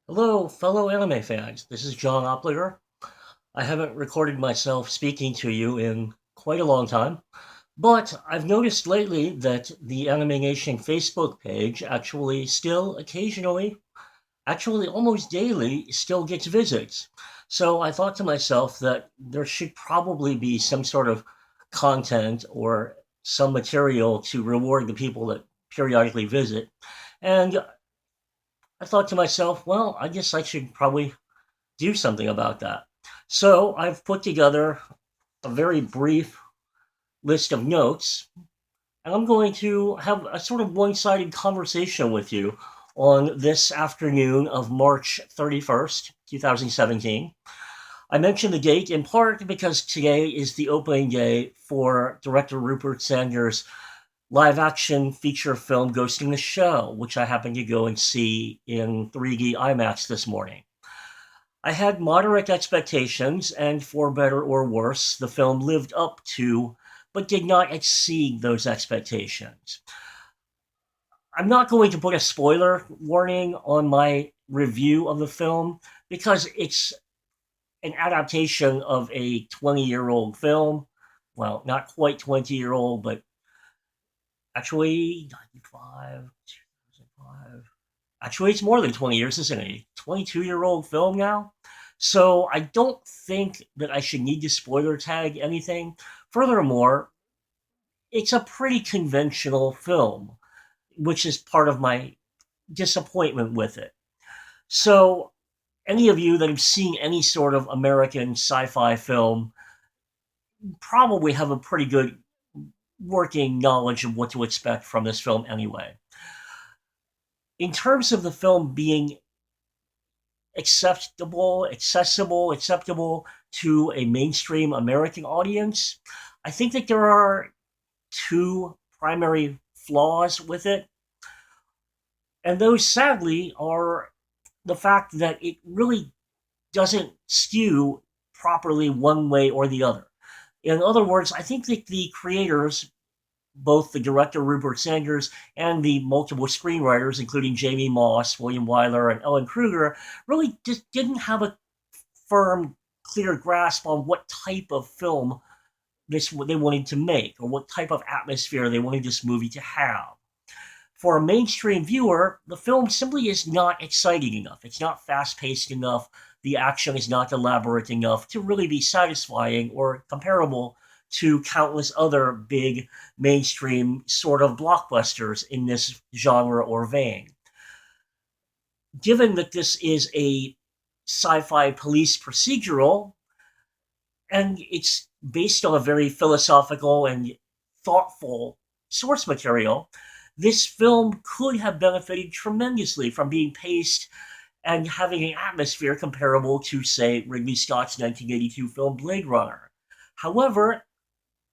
Hello, fellow anime fans. This is John Opliger. I haven't recorded myself speaking to you in quite a long time, but I've noticed lately that the AnimeNation Facebook page actually still occasionally, actually almost daily, still gets visits. So I thought to myself that there should probably be some sort of content or some material to reward the people that periodically visit. And I thought to myself, well, I guess I should probably do something about that. So I've put together a very brief list of notes, and I'm going to have a sort of one sided conversation with you on this afternoon of March 31st, 2017. I mention the date in part because today is the opening day for director Rupert Sanders' live action feature film Ghost in the Shell, which I happened to go and see in 3D IMAX this morning. I had moderate expectations, and for better or worse, the film lived up to, but did not exceed those expectations. I'm not going to put a spoiler warning on my review of the film because it's an adaptation of a 20-year-old film. Well, not quite 20-year-old, but actually 95, 2005. Actually, it's more than 20 years, isn't it? 22-year-old film now. So I don't think that I should need to spoiler tag anything. Furthermore, it's a pretty conventional film, which is part of my disappointment with it. So, any of you that have seen any sort of American sci fi film probably have a pretty good working knowledge of what to expect from this film anyway. In terms of the film being acceptable to a mainstream American audience, I think that there are two primary flaws with it. And those, sadly, are the fact that it really doesn't skew properly one way or the other. In other words, I think that the creators, both the director Rupert Sanders and the multiple screenwriters, including Jamie Moss, William Wyler, and Ellen Kruger, really just didn't have a firm, clear grasp on what type of film they wanted to make or what type of atmosphere they wanted this movie to have. For a mainstream viewer, the film simply is not exciting enough. It's not fast paced enough. The action is not elaborate enough to really be satisfying or comparable to countless other big mainstream sort of blockbusters in this genre or vein. Given that this is a sci fi police procedural, and it's based on a very philosophical and thoughtful source material, this film could have benefited tremendously from being paced and having an atmosphere comparable to, say, Ridley Scott's 1982 film Blade Runner. However,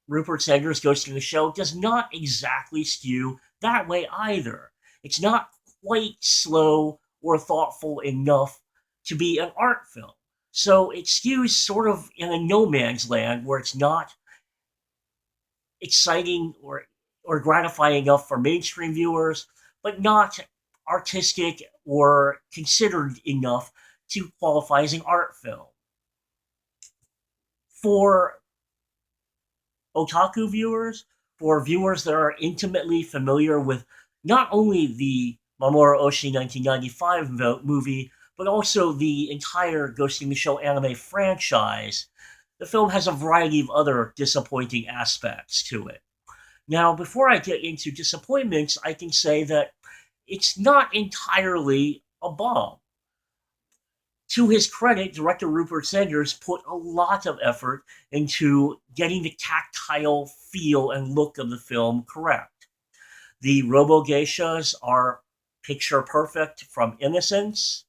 Rupert Sanders' Ghost in the Shell does not exactly skew that way either. It's not quite slow or thoughtful enough to be an art film. So it skews sort of in a no man's land where it's not exciting or gratifying enough for mainstream viewers, but not artistic or considered enough to qualify as an art film. For otaku viewers, for viewers that are intimately familiar with not only the Mamoru Oshii 1995 movie, but also the entire Ghost in the Shell anime franchise, the film has a variety of other disappointing aspects to it. Now, before I get into disappointments, I can say that it's not entirely a bomb. To his credit, director Rupert Sanders put a lot of effort into getting the tactile feel and look of the film correct. The robo geishas are picture perfect from Innocence.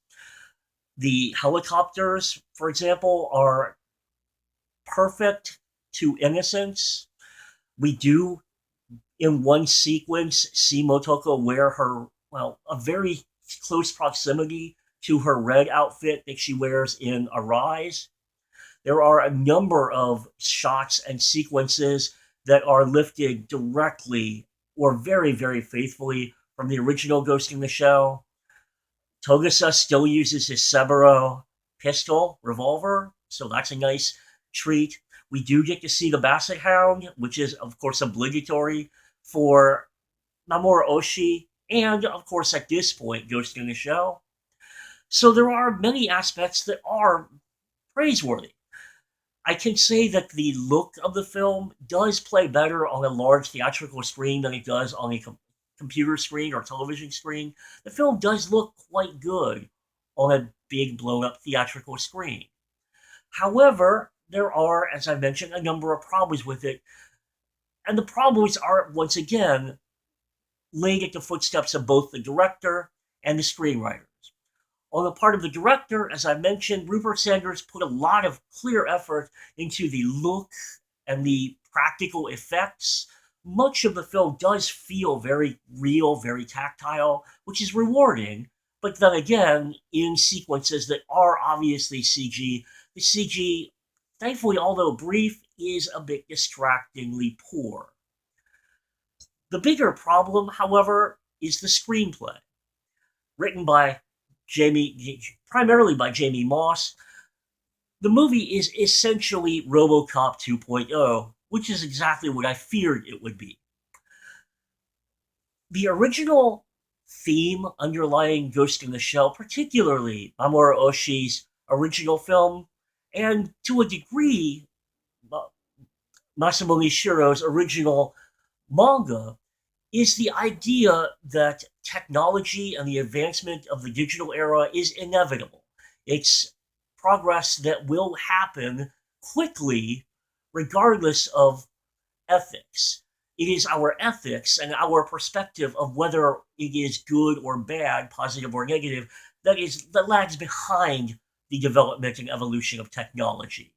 The helicopters, for example, are perfect to Innocence. We do, in one sequence, see Motoko wear her, well, a very close proximity to her red outfit that she wears in Arise. There are a number of shots and sequences that are lifted directly or very, very faithfully from the original Ghost in the Shell. Togusa still uses his Saburo pistol revolver, so that's a nice treat. We do get to see the Basset Hound, which is, of course, obligatory for Mamoru Oshii, and, of course, at this point, Ghost in the Shell. So there are many aspects that are praiseworthy. I can say that the look of the film does play better on a large theatrical screen than it does on a computer screen or television screen. The film does look quite good on a big blown up theatrical screen. However, there are, as I mentioned, a number of problems with it. And the problems are, once again, laid at the footsteps of both the director and the screenwriters. On the part of the director, as I mentioned, Rupert Sanders put a lot of clear effort into the look and the practical effects. Much of the film does feel very real, very tactile, which is rewarding. But then again, in sequences that are obviously CG, the CG, thankfully, although brief, is a bit distractingly poor. The bigger problem, however, is the screenplay. Written by primarily by Jamie Moss, the movie is essentially RoboCop 2.0, which is exactly what I feared it would be. The original theme underlying Ghost in the Shell, particularly Mamoru Oshii's original film, and to a degree, Masamune Shiro's original manga, is the idea that technology and the advancement of the digital era is inevitable. It's progress that will happen quickly, regardless of ethics. It is our ethics and our perspective of whether it is good or bad, positive or negative, that lags behind the development and evolution of technology.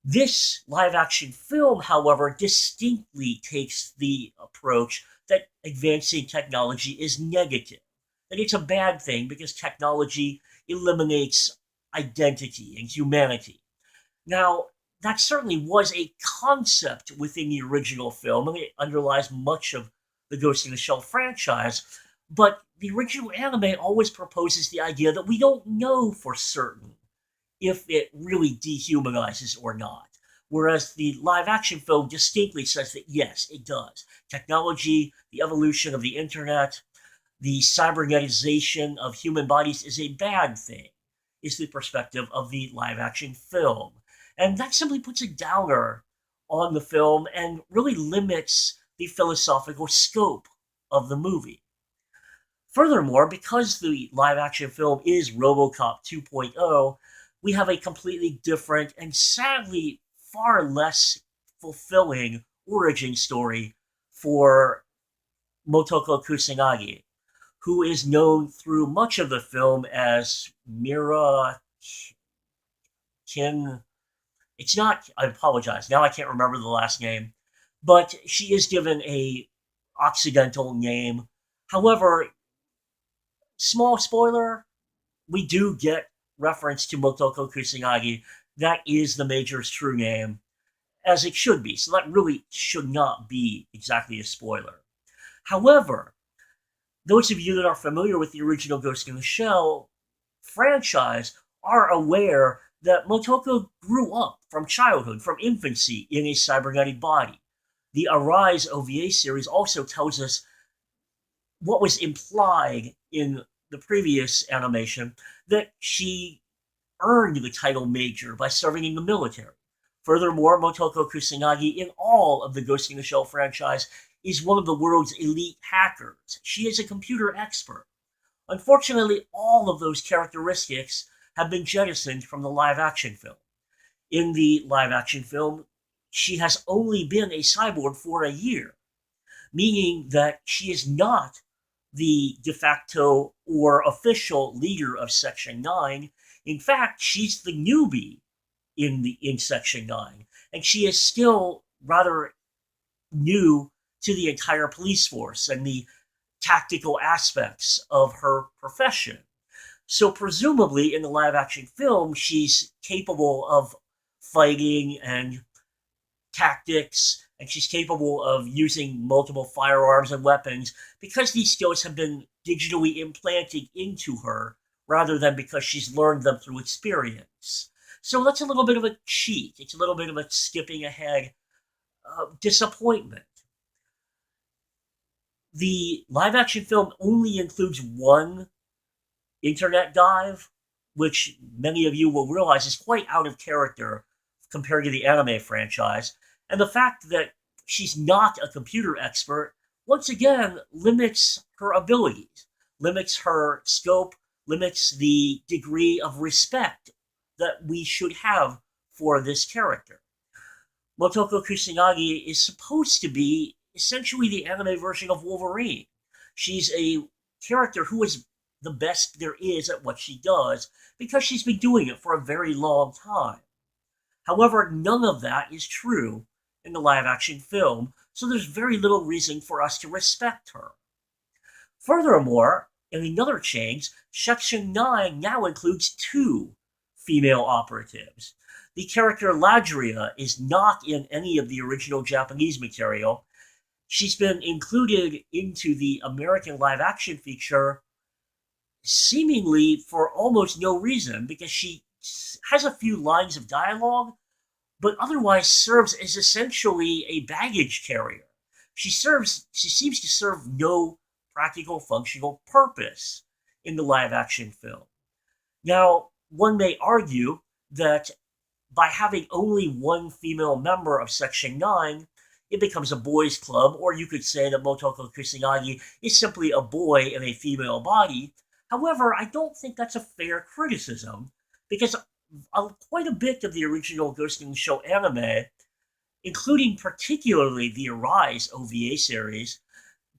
This live action film, however, distinctly takes the approach that advancing technology is negative. That it's a bad thing because technology eliminates identity and humanity. Now, that certainly was a concept within the original film, and it underlies much of the Ghost in the Shell franchise. But the original anime always proposes the idea that we don't know for certain if it really dehumanizes or not. Whereas the live action film distinctly says that yes, it does. Technology, the evolution of the internet, the cybernetization of human bodies is a bad thing, is the perspective of the live action film. And that simply puts a downer on the film and really limits the philosophical scope of the movie. Furthermore, because the live action film is RoboCop 2.0, we have a completely different and sadly far less fulfilling origin story for Motoko Kusanagi, who is known through much of the film as Mira Kin. It's not, I apologize, now I can't remember the last name, but she is given a Occidental name. However, small spoiler, we do get reference to Motoko Kusanagi. That is the Major's true name, as it should be. So that really should not be exactly a spoiler. However, those of you that are familiar with the original Ghost in the Shell franchise are aware that Motoko grew up from childhood, from infancy, in a cybernetic body. The Arise OVA series also tells us what was implied in the previous animation, that she earned the title Major by serving in the military. Furthermore, Motoko Kusanagi, in all of the Ghost in the Shell franchise, is one of the world's elite hackers. She is a computer expert. Unfortunately, all of those characteristics have been jettisoned from the live action film. In the live action film, she has only been a cyborg for a year, meaning that she is not the de facto or official leader of Section 9. In fact, she's the newbie in Section 9, and she is still rather new to the entire police force and the tactical aspects of her profession. So presumably in the live action film, she's capable of fighting and tactics, and she's capable of using multiple firearms and weapons because these skills have been digitally implanted into her rather than because she's learned them through experience. So that's a little bit of a cheat. It's a little bit of a skipping ahead disappointment. The live action film only includes one internet dive, which many of you will realize is quite out of character compared to the anime franchise. And the fact that she's not a computer expert, once again, limits her abilities, limits her scope, limits the degree of respect that we should have for this character. Motoko Kusanagi is supposed to be essentially the anime version of Wolverine. She's a character who is the best there is at what she does because she's been doing it for a very long time. However, none of that is true in the live action film, so there's very little reason for us to respect her. Furthermore, in another change, Section 9 now includes 2 female operatives. The character Ladria is not in any of the original Japanese material. She's been included into the American live action feature seemingly for almost no reason, because she has a few lines of dialogue, but otherwise serves as essentially a baggage carrier. She seems to serve no practical functional purpose in the live action film. Now, one may argue that by having only one female member of Section 9, it becomes a boys' club, or you could say that Motoko Kusanagi is simply a boy in a female body. However, I don't think that's a fair criticism, because quite a bit of the original Ghost in the Shell anime, including particularly the Arise OVA series,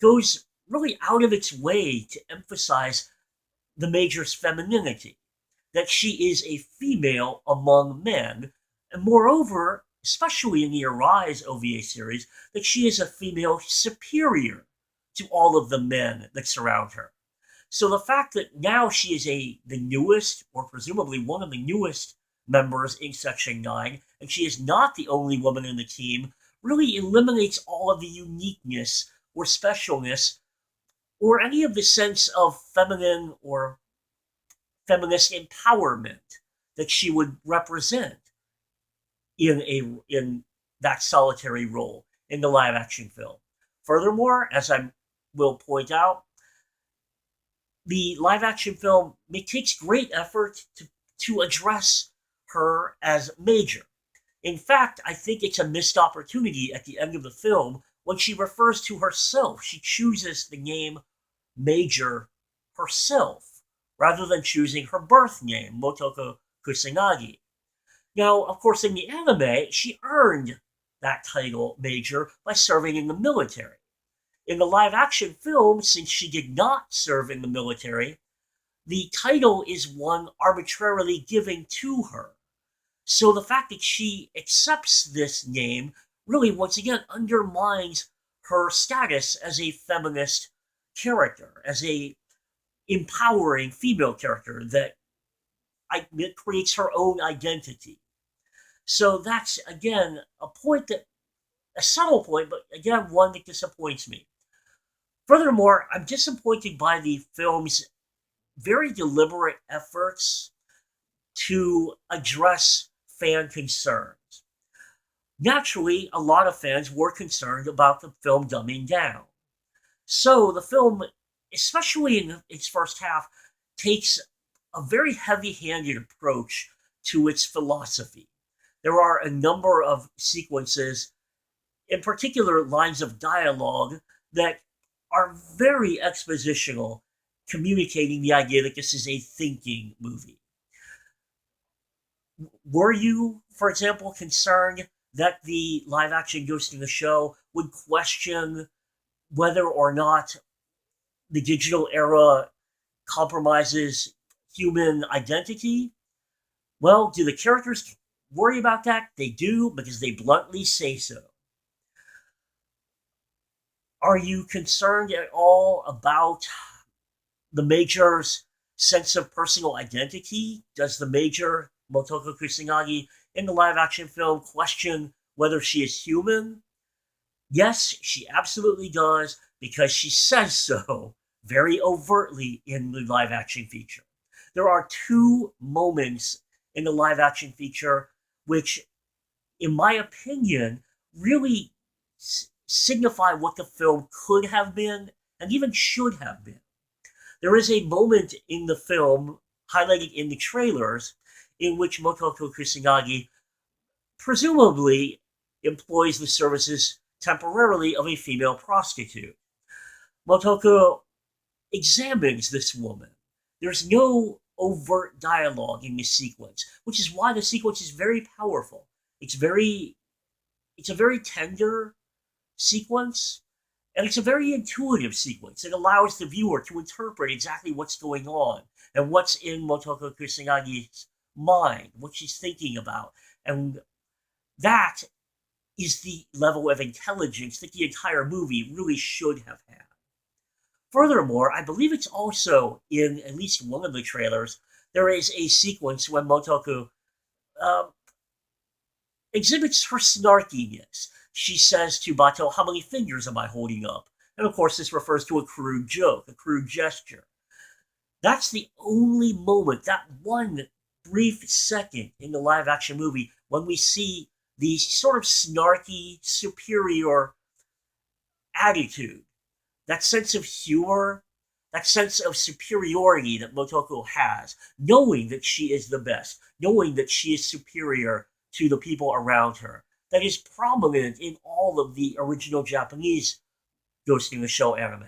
goes really out of its way to emphasize the Major's femininity, that she is a female among men, and moreover, especially in the Arise OVA series, that she is a female superior to all of the men that surround her. So the fact that now she is the newest, or presumably one of the newest members in Section 9, and she is not the only woman in the team, really eliminates all of the uniqueness or specialness or any of the sense of feminine or feminist empowerment that she would represent in that solitary role in the live action film. Furthermore, as I will point out, the live action film takes great effort to address her as Major. In fact, I think it's a missed opportunity at the end of the film when she refers to herself. She chooses the name Major herself, rather than choosing her birth name, Motoko Kusanagi. Now, of course, in the anime, she earned that title, Major, by serving in the military. In the live-action film, since she did not serve in the military, the title is one arbitrarily given to her. So the fact that she accepts this name really, once again, undermines her status as a feminist character, as a empowering female character that creates her own identity. So that's, again, a subtle point, but again, one that disappoints me. Furthermore, I'm disappointed by the film's very deliberate efforts to address fan concerns. Naturally, a lot of fans were concerned about the film dumbing down. So the film, especially in its first half, takes a very heavy-handed approach to its philosophy. There are a number of sequences, in particular lines of dialogue, that are very expositional, communicating the idea that this is a thinking movie. Were you, for example, concerned that the live-action Ghost in the Shell would question whether or not the digital era compromises human identity? Well, do the characters worry about that? They do, because they bluntly say so. Are you concerned at all about the Major's sense of personal identity? Does the Major, Motoko Kusanagi, in the live-action film question whether she is human? Yes, she absolutely does, because she says so very overtly in the live action feature. There are two moments in the live action feature which, in my opinion, really signify what the film could have been and even should have been. There is a moment in the film, highlighted in the trailers, in which Motoko Kusanagi presumably employs the services temporarily of a female prostitute. Motoko examines this woman. There's no overt dialogue in this sequence, which is why the sequence is very powerful. It's a very tender sequence, and it's a very intuitive sequence. It allows the viewer to interpret exactly what's going on and what's in Motoko Kusanagi's mind, what she's thinking about. And that is the level of intelligence that the entire movie really should have had. Furthermore, I believe it's also in at least one of the trailers, there is a sequence when Motoko um, exhibits her snarkiness. She says to Bato, "How many fingers am I holding up?" And of course, this refers to a crude joke, a crude gesture. That's the only moment, that one brief second in the live action movie when we see the sort of snarky, superior attitude, that sense of humor, that sense of superiority that Motoko has, knowing that she is the best, knowing that she is superior to the people around her, that is prominent in all of the original Japanese Ghost in the Shell anime.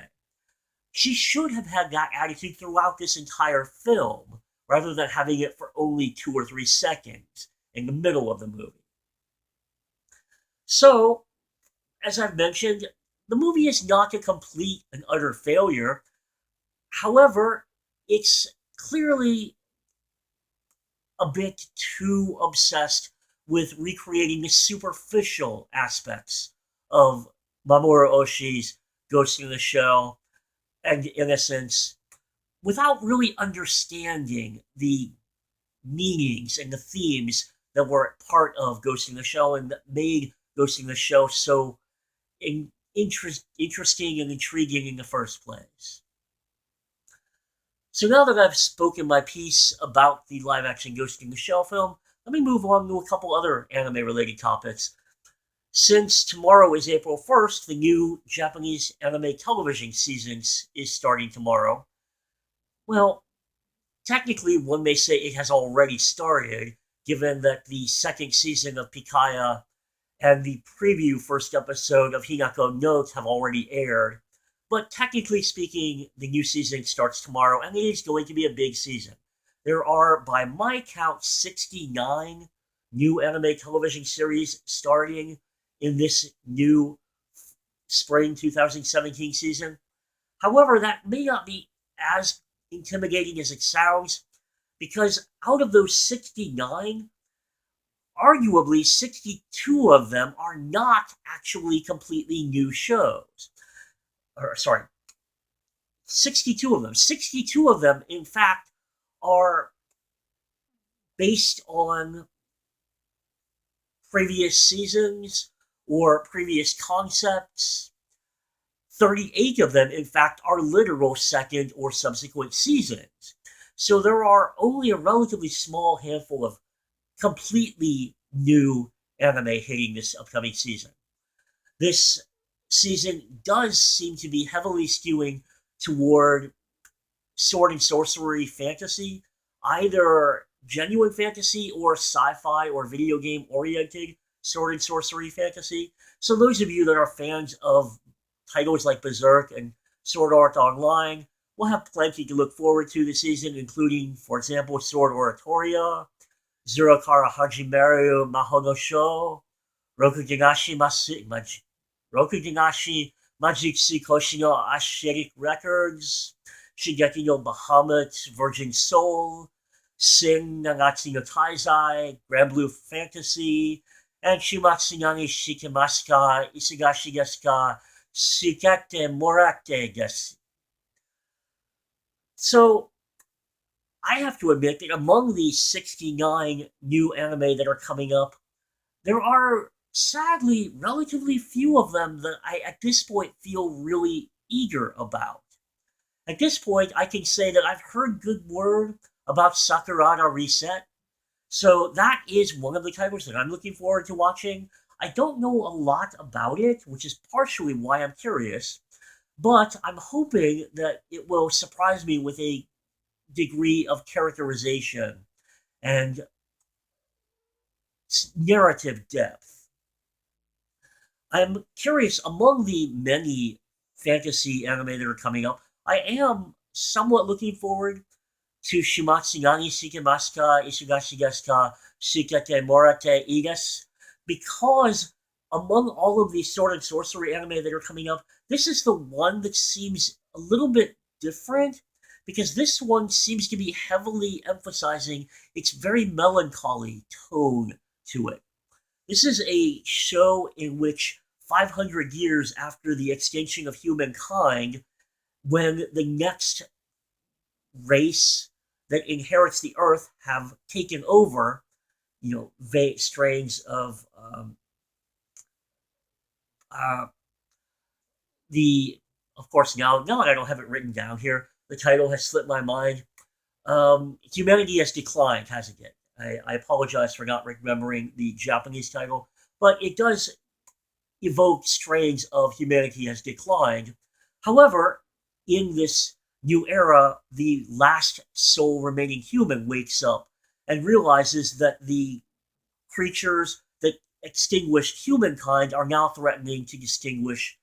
She should have had that attitude throughout this entire film, rather than having it for only 2 or 3 seconds in the middle of the movie. So, as I've mentioned, the movie is not a complete and utter failure. However, it's clearly a bit too obsessed with recreating the superficial aspects of Mamoru Oshii's Ghost in the Shell and Innocence without really understanding the meanings and the themes that were part of Ghost in the Shell and that made Ghost in the Shell so interesting and intriguing in the first place. So now that I've spoken my piece about the live action Ghost in the Shell film, let me move on to a couple other anime related topics. Since tomorrow is April 1st, the new Japanese anime television season is starting tomorrow. Well, technically, one may say it has already started, given that the second season of Pikaya and the preview first episode of Hinako Note have already aired. But technically speaking, the new season starts tomorrow, and it is going to be a big season. There are, by my count, 69 new anime television series starting in this new spring 2017 season. However, that may not be as intimidating as it sounds, because out of those 69, arguably 62 of them are not actually completely new shows. Or, sorry, 62 of them. 62 of them, in fact, are based on previous seasons or previous concepts. 38 of them, in fact, are literal second or subsequent seasons. So there are only a relatively small handful of completely new anime hitting this upcoming season. This season does seem to be heavily skewing toward sword and sorcery fantasy, either genuine fantasy or sci-fi or video game oriented sword and sorcery fantasy. So those of you that are fans of titles like Berserk and Sword Art Online will have plenty to look forward to this season, including, for example, Sword Oratoria, Zurokara Hajimeru Mahono Sho, Rokuganashi Majutsu Koshi no Asheric Records, Shigeki no Bahamut, Virgin Soul, Sin Nagatsu no Taizai, Grand Blue Fantasy, and Shumatsu Nani Shikemasu ka Isagashi desu ka Sukete Morate desu. So, I have to admit that among these 69 new anime that are coming up, there are sadly relatively few of them that I at this point feel really eager about. At this point, I can say that I've heard good word about Sakurada Reset, so that is one of the titles that I'm looking forward to watching. I don't know a lot about it, which is partially why I'm curious, but I'm hoping that it will surprise me with a degree of characterization and narrative depth. I'm curious, among the many fantasy anime that are coming up, I am somewhat looking forward to Shimatsu Nani Shikemasu ka Ishigashi desu ka Shikete Morate Ides, because among all of these sword and sorcery anime that are coming up, this is the one that seems a little bit different, because this one seems to be heavily emphasizing its very melancholy tone to it. This is a show in which 500 years after the extinction of humankind, when the next race that inherits the earth have taken over, strains of uh, the, of course, now that I don't have it written down here, the title has slipped my mind. Humanity has declined, hasn't it? I apologize for not remembering the Japanese title, but it does evoke strains of humanity has declined. However, in this new era, the last soul remaining human wakes up and realizes that the creatures that extinguished humankind are now threatening to extinguish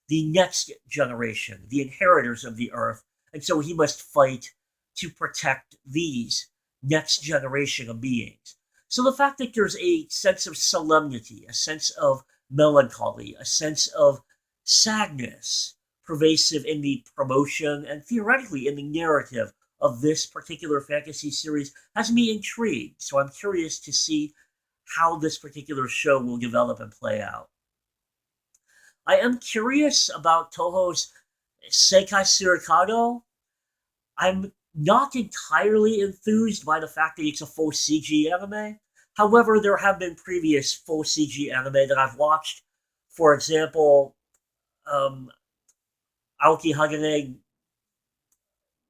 the next generation, the inheritors of the earth. And so he must fight to protect these next generation of beings. So the fact that there's a sense of solemnity, a sense of melancholy, a sense of sadness pervasive in the promotion and theoretically in the narrative of this particular fantasy series has me intrigued. So I'm curious to see how this particular show will develop and play out. I am curious about Toho's Seikai Surikado. I'm not entirely enthused by the fact that it's a full CG anime. However, there have been previous full CG anime that I've watched. For example, um, Aoki Hagane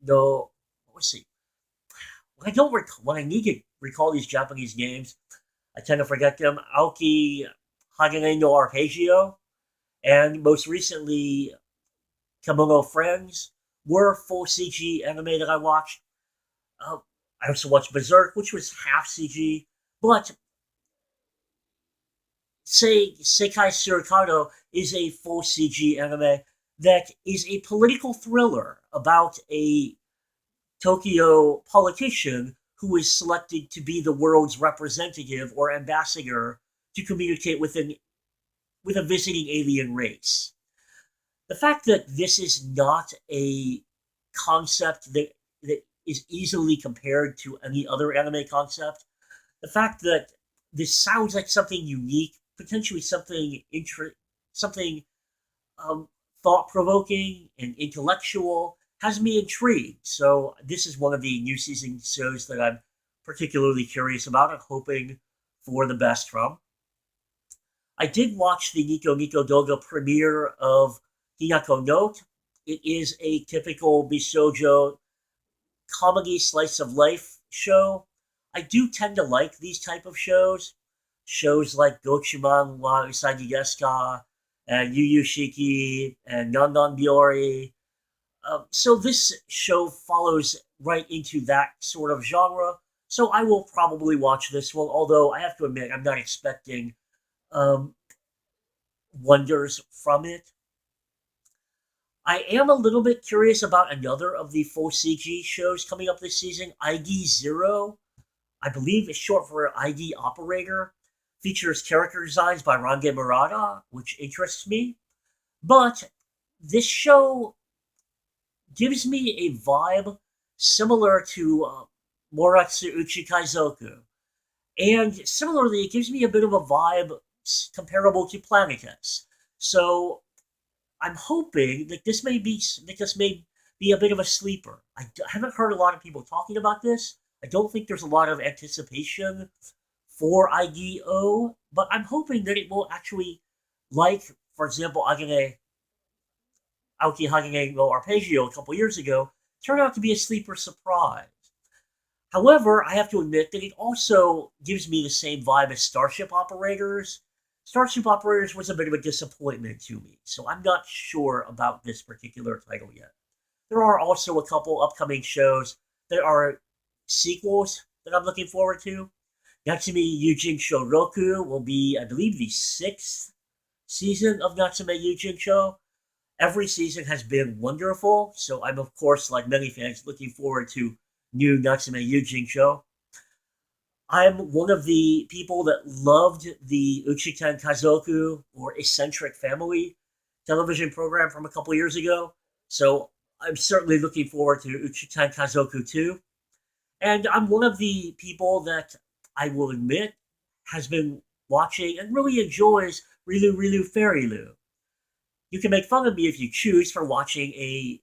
no, what was it? When I need to recall these Japanese names, I tend to forget them. Aoki Hagane no Arpeggio, and most recently, Kemono Friends were full CG anime that I watched. Uh, I also watched Berserk, which was half CG, but say Sekai Surikado is a full CG anime that is a political thriller about a Tokyo politician who is selected to be the world's representative or ambassador to communicate with a visiting alien race. The fact that this is not a concept that is easily compared to any other anime concept, the fact that this sounds like something unique, potentially something um, thought provoking and intellectual, has me intrigued. So this is one of the new season shows that I'm particularly curious about and hoping for the best from. I did watch the Nico Nico Doga premiere of Hinako Note. It is a typical Bishojo comedy slice of life show. I do tend to like these type of shows. Shows like Gochuman wa Usagi desu ka and Yu Yu Shiki and Non Non Biori. So this show follows right into that sort of genre. So I will probably watch this one, although I have to admit I'm not expecting um, wonders from it. I am a little bit curious about another of the full CG shows coming up this season, ID Zero. I believe it's short for ID Operator. Features character designs by Range Murata, which interests me. But this show gives me a vibe similar to Moratsu Uchikaizoku. And similarly, it gives me a bit of a vibe comparable to Planetes. So I'm hoping that this may be a bit of a sleeper. Haven't heard a lot of people talking about this. I don't think there's a lot of anticipation for IDO, but I'm hoping that it will actually, like, for example, Aoki Hagege no Arpeggio a couple years ago turned out to be a sleeper surprise. However, I have to admit that it also gives me the same vibe as Starship Operators. Starship Operators was a bit of a disappointment to me, so I'm not sure about this particular title yet. There are also a couple upcoming shows that are sequels that I'm looking forward to. Natsume Yujin Shoroku will be, I believe, the sixth season of Natsume Yujin Show. Every season has been wonderful, so I'm, of course, like many fans, looking forward to new Natsume Yujin Show. I'm one of the people that loved the Uchitan Kazoku, or Eccentric Family, television program from a couple years ago, so I'm certainly looking forward to Uchitan Kazoku 2. And I'm one of the people that I will admit has been watching and really enjoys Rilu Rilu Fairy Lu. You can make fun of me if you choose for watching a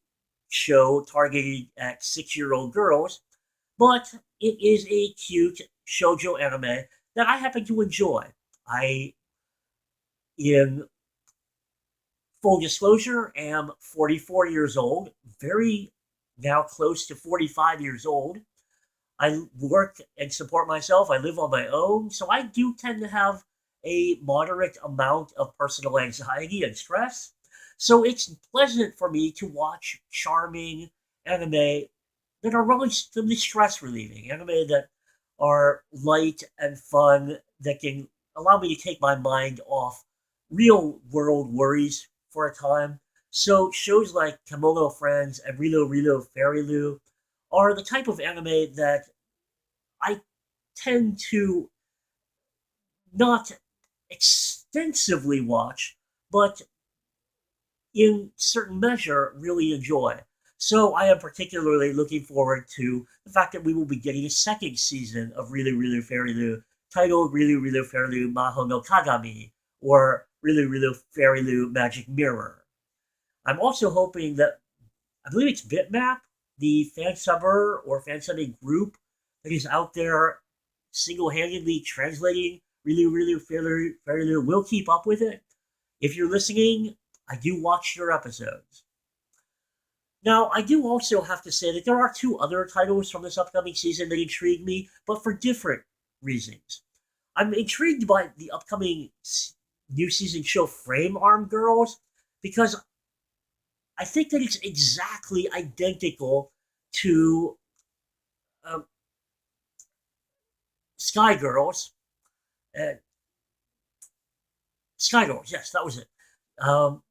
show targeted at 6-year-old girls, but it is a cute shoujo anime that I happen to enjoy. I, in full disclosure, am 44 years old, very now close to 45 years old. I work and support myself. I live on my own, so I do tend to have a moderate amount of personal anxiety and stress. So it's pleasant for me to watch charming anime that are relatively stress relieving, anime that are light and fun, that can allow me to take my mind off real world worries for a time. So shows like Kemono Friends and Rilo Rilo Fairy Lu are the type of anime that I tend to not extensively watch, but in certain measure really enjoy. So I am particularly looking forward to the fact that we will be getting a second season of Really Really Fairy Lu, titled Really Really Fairy Lu Maho no Kagami, or Really Really Fairy Lu Magic Mirror. I'm also hoping that, I believe it's Bitmap, the fansubber or fansubbing group that is out there single-handedly translating Really Really Fairy Lu, will keep up with it. If you're listening, I do watch your episodes. Now, I do also have to say that there are two other titles from this upcoming season that intrigue me, but for different reasons. I'm intrigued by the upcoming new season show Frame Arm Girls because I think that it's exactly identical to um, Sky Girls. Uh, Sky Girls, yes, that was it. Um,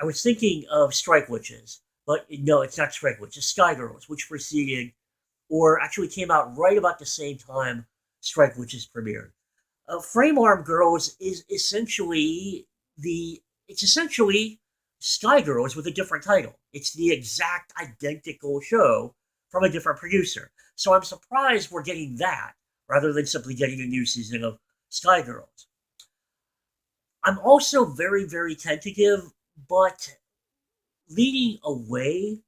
I was thinking of Strike Witches, but no, it's not Strike Witches. Sky Girls, which preceded, or actually came out right about the same time Strike Witches premiered. Frame Arm Girls is essentially it's essentially Sky Girls with a different title. It's the exact identical show from a different producer. So I'm surprised we're getting that rather than simply getting a new season of Sky Girls. I'm also very, very tentative, but leaning away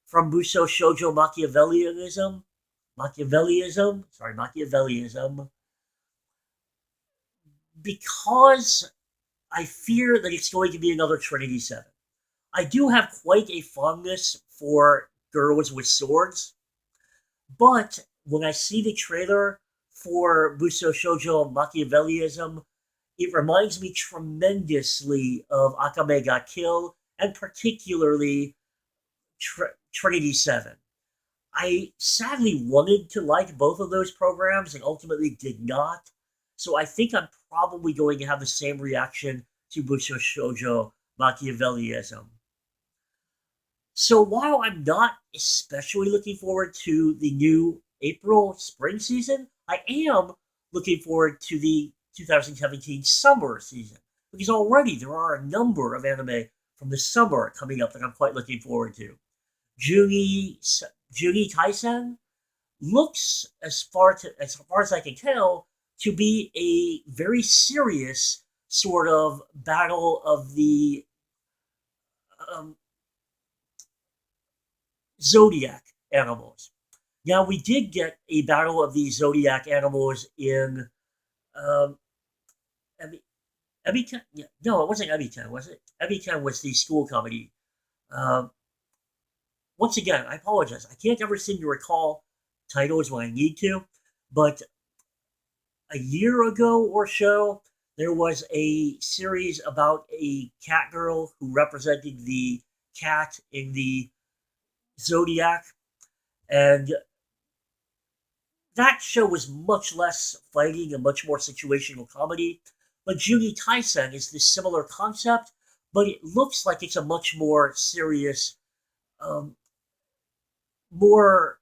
from Muso Shoujo Machiavellianism, because I fear that it's going to be another Trinity 7. I do have quite a fondness for girls with swords, but when I see the trailer for Muso Shoujo Machiavellianism, it reminds me tremendously of Akame ga Kill, and particularly Trinity 7. I sadly wanted to like both of those programs and ultimately did not. So I think I'm probably going to have the same reaction to Busho Shoujo Machiavellianism. So while I'm not especially looking forward to the new April spring season, I am looking forward to the 2017 summer season because already there are a number of anime from the summer coming up that I'm quite looking forward to. Juni Juni Taisen looks, as far as I can tell, to be a very serious sort of battle of the um, zodiac animals. Now we did get a battle of the zodiac animals in um, Ebi- Ebitan. Yeah, no, it wasn't Ebitan, was it? Ebitan was the school comedy. Uh, Once again, I apologize. I can't ever seem to recall titles when I need to, but a year ago or so, there was a series about a cat girl who represented the cat in the zodiac, and that show was much less fighting and much more situational comedy. But Junie Taisen is this similar concept, but it looks like it's a much more serious, um, more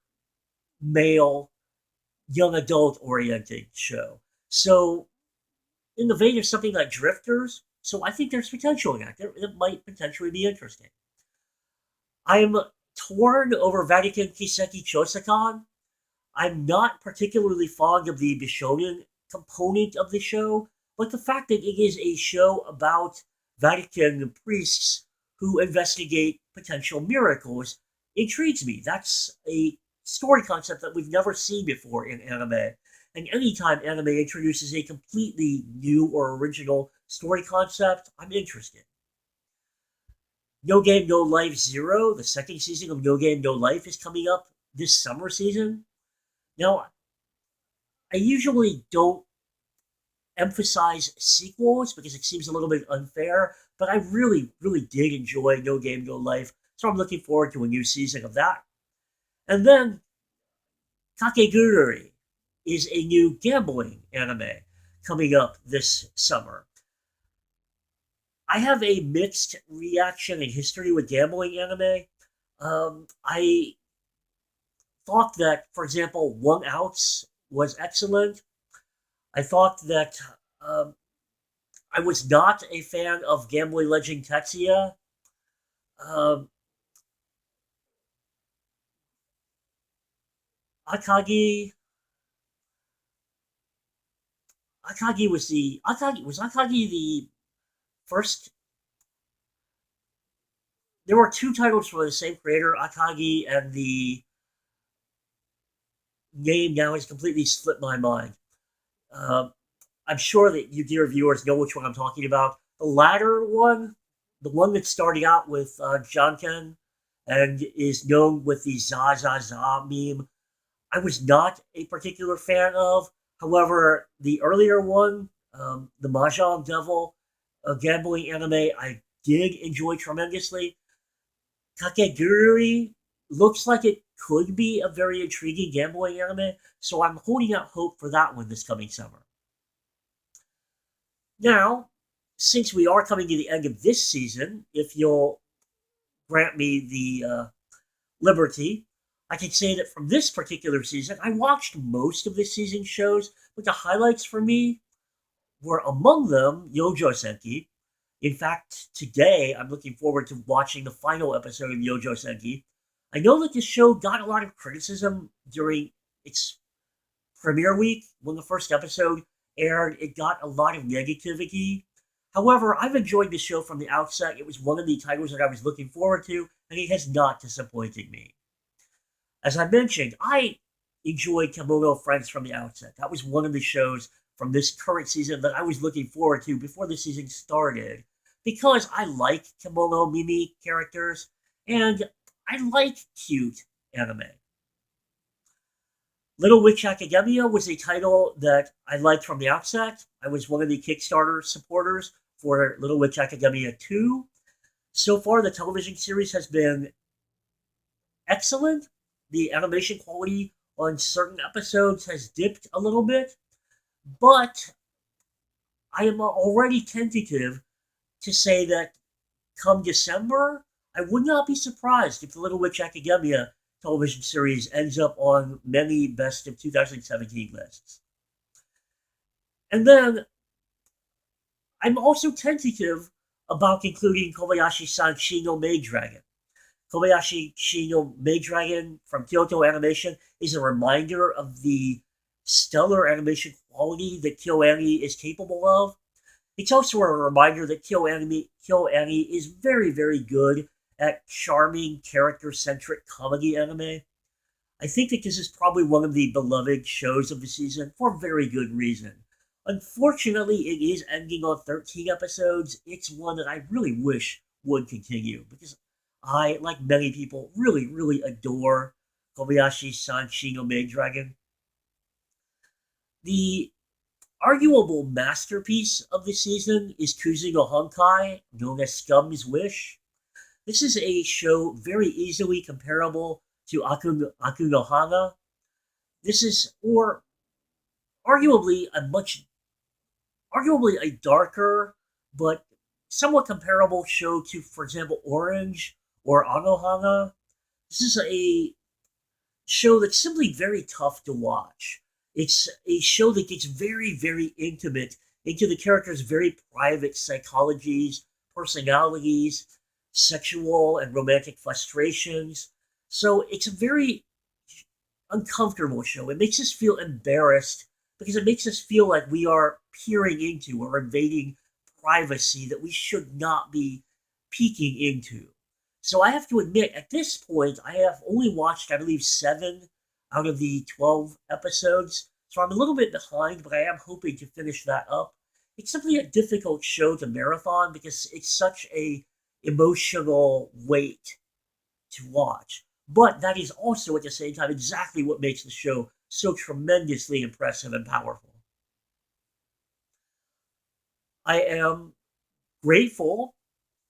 male, young adult oriented show. So, in the vein of something like Drifters, so I think there's potential in that. It might potentially be interesting. I'm torn over Vatican Kiseki Chosakan. I'm not particularly fond of the Bishonen component of the show, but the fact that it is a show about Vatican priests who investigate potential miracles intrigues me. That's a story concept that we've never seen before in anime. And anytime anime introduces a completely new or original story concept, I'm interested. No Game No Life Zero, the second season of No Game No Life, is coming up this summer season. Now, I usually don't emphasize sequels because it seems a little bit unfair, but I really, really did enjoy No Game No Life, so I'm looking forward to a new season of that. And then Kakegurui is a new gambling anime coming up this summer. I have a mixed reaction and history with gambling anime. I thought that, for example, One Ounce was excellent. I thought that I was not a fan of Gambling Legend Tetsuya. Um, Akagi, Akagi the first. There were two titles for the same creator, Akagi, and the name now has completely slipped my mind. Um, I'm sure that you dear viewers know which one I'm talking about. The latter one, the one that started out with Jonken and is known with the Za Za Za meme, I was not a particular fan of. However, the earlier one, the Mahjong Devil, a gambling anime, I did enjoy tremendously. Kakegurui looks like it could be a very intriguing gambling anime, so I'm holding out hope for that one this coming summer. Now, since we are coming to the end of this season, if you'll grant me the liberty, I can say that from this particular season, I watched most of this season's shows, but the highlights for me were among them Yojo Senki. In fact, today I'm looking forward to watching the final episode of Yojo Senki. I know that this show got a lot of criticism during its premiere week when the first episode aired. It got a lot of negativity. However, I've enjoyed the show from the outset. It was one of the titles that I was looking forward to, and it has not disappointed me. As I mentioned, I enjoyed Kimono Friends from the outset. That was one of the shows from this current season that I was looking forward to before the season started because I like Kimono Mimi characters and I like cute anime. Little Witch Academia was a title that I liked from the outset. I was one of the Kickstarter supporters for Little Witch Academia 2. So far, the television series has been excellent. The animation quality on certain episodes has dipped a little bit, but I am already tentative to say that come December, I would not be surprised if the Little Witch Academia television series ends up on many best of 2017 lists. And then I'm also tentative about including Kobayashi-san Shino Maid Dragon. Kobayashi Shino Maid Dragon from Kyoto Animation is a reminder of the stellar animation quality that KyoAni is capable of. It's also a reminder that KyoAni is very, very good at charming, character-centric comedy anime. I think that this is probably one of the beloved shows of the season for very good reason. Unfortunately, it is ending on 13 episodes. It's one that I really wish would continue because I, like many people, really, really adore Kobayashi-san Shin no Maid Dragon. The arguable masterpiece of the season is Kuzi no Honkai, known as Scum's Wish. This is a show very easily comparable to Aku no Hana. This is, or arguably a darker but somewhat comparable show to, for example, Orange or Anohana. This is a show that's simply very tough to watch. It's a show that gets very, very intimate into the characters' very private psychologies, personalities, sexual and romantic frustrations. So it's a very uncomfortable show. It makes us feel embarrassed because it makes us feel like we are peering into or invading privacy that we should not be peeking into. So I have to admit, at this point, I have only watched, I believe, 7 out of the 12 episodes. So I'm a little bit behind, but I am hoping to finish that up. It's simply a difficult show to marathon because it's such a emotional weight to watch. But that is also at the same time exactly what makes the show so tremendously impressive and powerful. I am grateful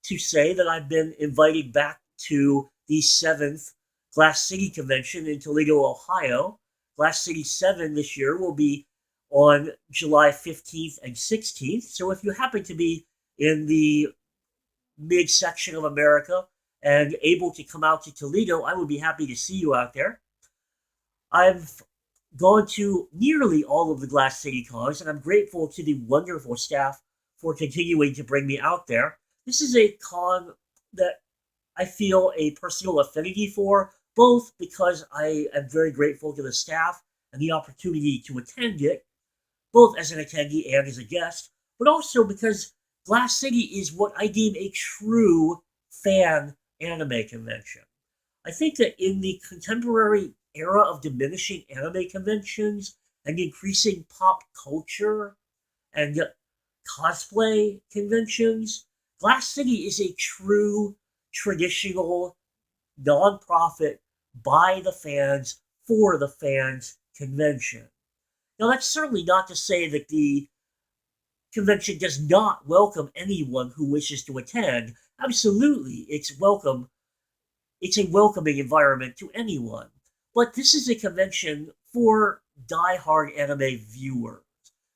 to say that I've been invited back to the 7th Glass City Convention in Toledo, Ohio. Glass City 7 this year will be on July 15th and 16th. So if you happen to be in the midsection of America and able to come out to Toledo, I would be happy to see you out there. I've gone to nearly all of the Glass City cons, and I'm grateful to the wonderful staff for continuing to bring me out there. This is a con that I feel a personal affinity for, both because I am very grateful to the staff and the opportunity to attend it, both as an attendee and as a guest, but also because Glass City is what I deem a true fan anime convention. I think that in the contemporary era of diminishing anime conventions and increasing pop culture and cosplay conventions, Glass City is a true traditional nonprofit by the fans for the fans convention. Now that's certainly not to say that the convention does not welcome anyone who wishes to attend. Absolutely, it's a welcoming environment to anyone. But this is a convention for die-hard anime viewers,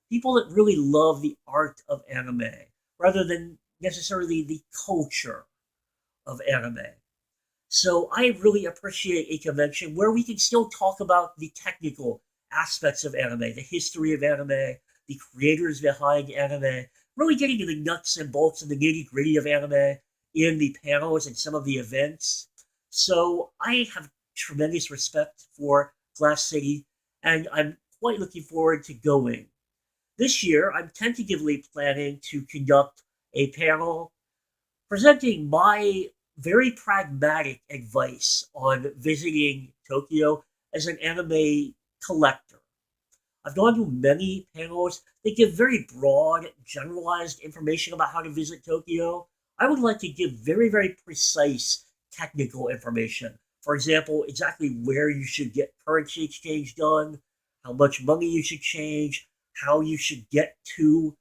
people that really love the art of anime, rather than necessarily the culture of anime. So I really appreciate a convention where we can still talk about the technical aspects of anime, the history of anime, the creators behind anime, really getting to the nuts and bolts and the nitty gritty of anime in the panels and some of the events. So I have tremendous respect for Glass City, and I'm quite looking forward to going. This year, I'm tentatively planning to conduct a panel presenting my very pragmatic advice on visiting Tokyo as an anime collector. I've gone to many panels that give very broad, generalized information about how to visit Tokyo. I would like to give very, very precise technical information. For example, exactly where you should get currency exchange done, how much money you should change, how you should get to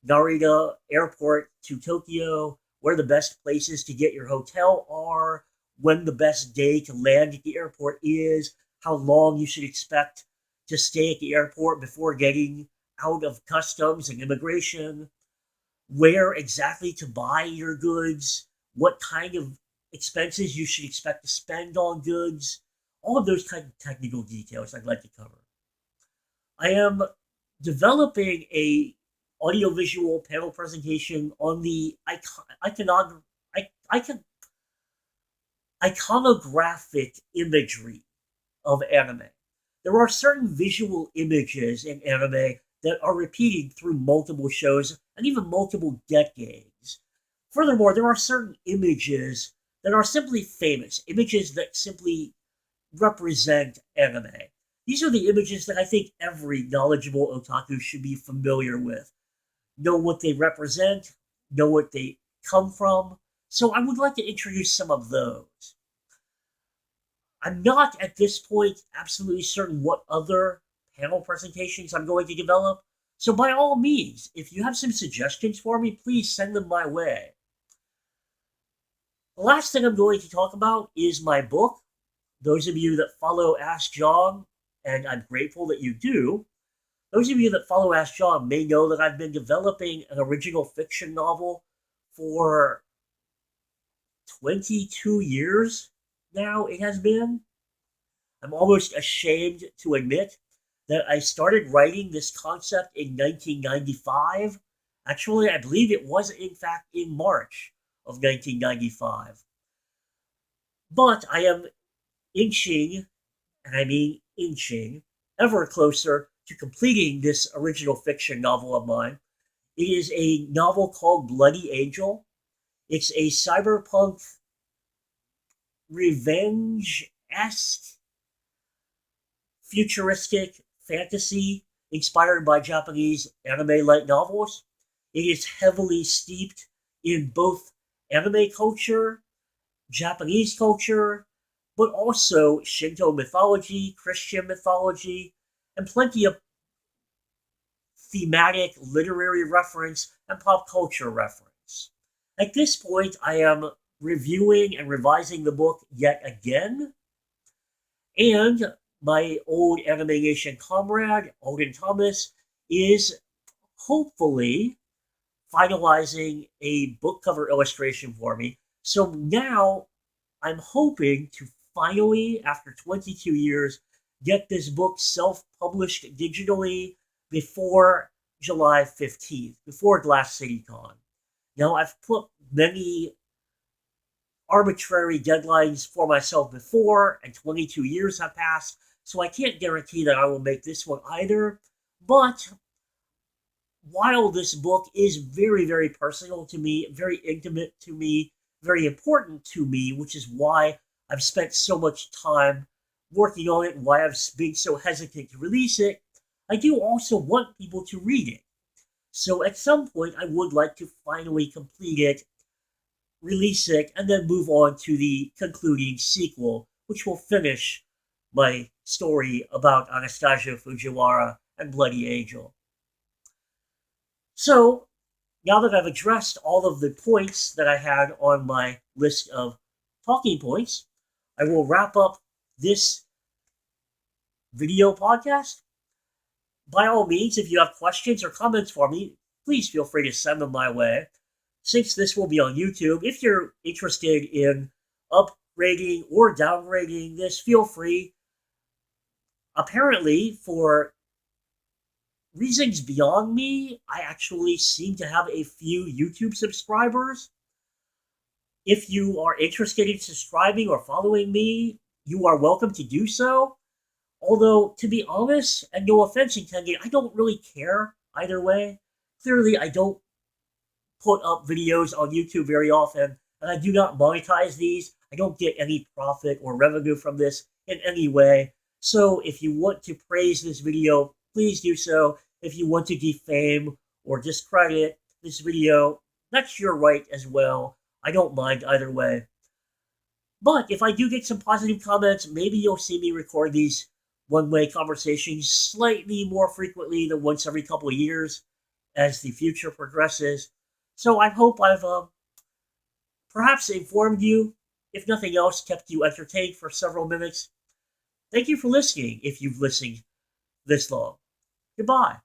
Narita Airport to Tokyo, where the best places to get your hotel are, when the best day to land at the airport is, how long you should expect to stay at the airport before getting out of customs and immigration, where exactly to buy your goods, what kind of expenses you should expect to spend on goods, all of those kind of technical details I'd like to cover. I am developing a audiovisual panel presentation on the iconographic imagery of anime. There are certain visual images in anime that are repeated through multiple shows and even multiple decades. Furthermore, there are certain images that are simply famous, images that simply represent anime. These are the images that I think every knowledgeable otaku should be familiar with. Know what they represent, know what they come from, So I would like to introduce some of those. I'm not at this point absolutely certain what other panel presentations I'm going to develop. So by all means, if you have some suggestions for me, please send them my way. The last thing I'm going to talk about is my book. Those of you that follow Ask John, and I'm grateful that you do, those of you that follow Ask John may know that I've been developing an original fiction novel for 22 years now, it has been. I'm almost ashamed to admit that I started writing this concept in 1995. Actually, I believe it was, in fact, in March of 1995. But I am inching, and I mean inching, ever closer to completing this original fiction novel of mine. It is a novel called Bloody Angel. It's a cyberpunk revenge-esque futuristic fantasy inspired by Japanese anime light novels. It is heavily steeped in both anime culture, Japanese culture, but also Shinto mythology, Christian mythology, and plenty of thematic literary reference and pop culture reference. At this point, I am reviewing and revising the book yet again, and my old AnimeNation comrade, Alden Thomas, is hopefully finalizing a book cover illustration for me. So now I'm hoping to finally, after 22 years, get this book self-published digitally before July 15th, before Glass City Con. Now, I've put many arbitrary deadlines for myself before, and 22 years have passed, so I can't guarantee that I will make this one either. But while this book is very, very personal to me, very intimate to me, very important to me, which is why I've spent so much time working on it and why I've been so hesitant to release it, I do also want people to read it. So at some point, I would like to finally complete it, release it, and then move on to the concluding sequel, which will finish my story about Anastasia Fujiwara and Bloody Angel. So, now that I've addressed all of the points that I had on my list of talking points, I will wrap up this video podcast. By all means, if you have questions or comments for me, please feel free to send them my way. Since this will be on YouTube, if you're interested in upgrading or downgrading this, feel free. Apparently, for reasons beyond me, I actually seem to have a few YouTube subscribers. If you are interested in subscribing or following me, you are welcome to do so. Although, to be honest, and no offense intended, I don't really care either way. Clearly, I don't put up videos on YouTube very often, and I do not monetize these. I don't get any profit or revenue from this in any way. So if you want to praise this video, please do so. If you want to defame or discredit this video, that's your right as well. I don't mind either way. But if I do get some positive comments, maybe you'll see me record these one-way conversations slightly more frequently than once every couple of years as the future progresses. So I hope I've perhaps informed you, if nothing else, kept you entertained for several minutes. Thank you for listening, if you've listened this long. Goodbye.